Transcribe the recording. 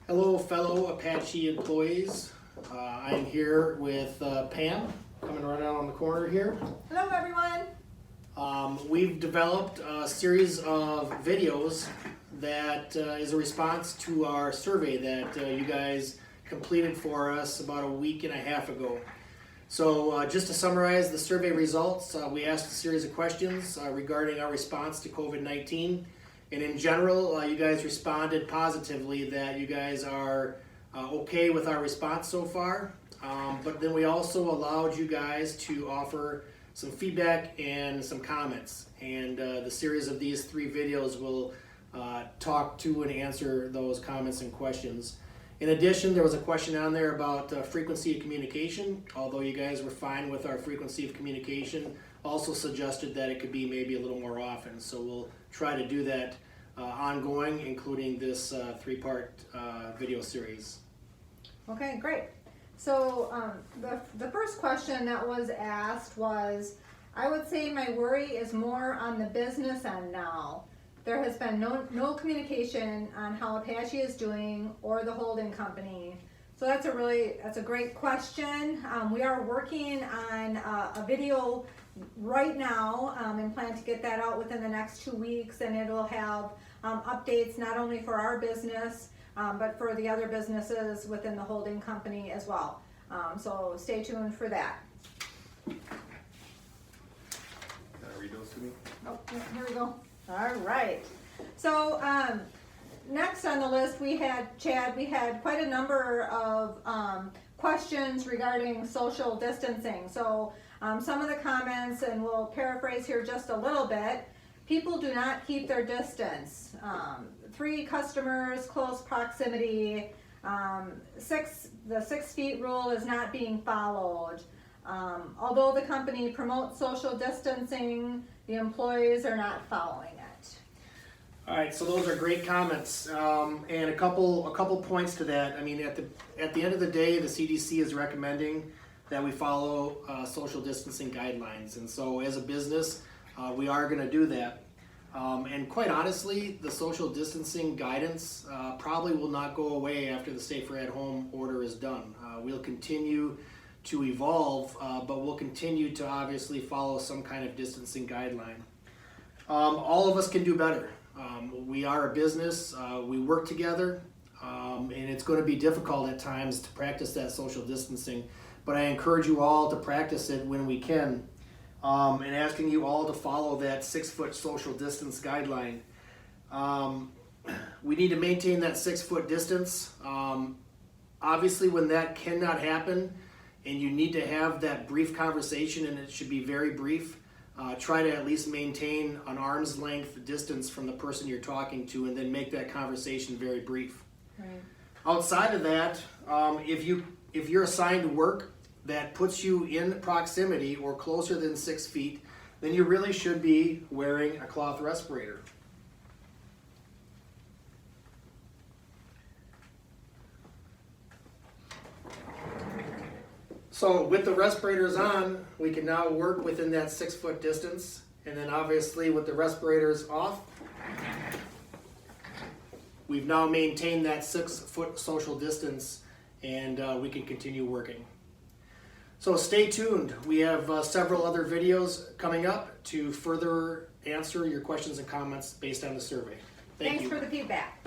Hello, fellow Apache employees. I'm here with Pam, coming right out on the corner here. Hello, everyone. We've developed a series of videos that is a response to our survey that you guys completed for us about a week and a half ago. So just to summarize the survey results, we asked a series of questions regarding our response to COVID-19. And in general, you guys responded positively that you guys are okay with our response so far. But then we also allowed you guys to offer some feedback and some comments. And the series of these 3 videos will talk to and answer those comments and questions. In addition, there was a question on there about frequency of communication. Although you guys were fine with our frequency of communication, also suggested that it could be maybe a little more often. So we'll try to do that ongoing, including this 3-part video series. Okay, great. So the first question that was asked was, I would say my worry is more on the business end now. There has been no communication on how Apache is doing or the holding company. So that's a great question. We are working on a video right now and plan to get that out within the next 2 weeks, and it'll have updates not only for our business but for the other businesses within the holding company as well. So stay tuned for that. Can I read those to me? Oh, yeah, here we go. All right. So next on the list we had, Chad, we had quite a number of questions regarding social distancing. So some of the comments, and we'll paraphrase here just a little bit, people do not keep their distance. 3 customers, close proximity, the 6 feet rule is not being followed. Although the company promotes social distancing, the employees are not following it. All right, so those are great comments, and a couple points to that. I mean, at the end of the day, the CDC is recommending that we follow social distancing guidelines, and so as a business, we are going to do that. And quite honestly, the social distancing guidance probably will not go away after the Safer at Home order is done. We'll continue to evolve, but we'll continue to obviously follow some kind of distancing guideline. All of us can do better. We are a business, we work together, and it's going to be difficult at times to practice that social distancing, but I encourage you all to practice it when we can, and asking you all to follow that 6-foot social distance guideline. We need to maintain that 6-foot distance. Obviously, when that cannot happen, and you need to have that brief conversation, and it should be very brief, try to at least maintain an arm's length distance from the person you're talking to, and then make that conversation very brief. Right. Outside of that, if you're assigned to work that puts you in proximity or closer than 6 feet, then you really should be wearing a cloth respirator. So with the respirators on, we can now work within that 6-foot distance, and then obviously with the respirators off, we've now maintained that 6-foot social distance, and we can continue working. So stay tuned. We have several other videos coming up to further answer your questions and comments based on the survey. Thank you. Thanks for the feedback.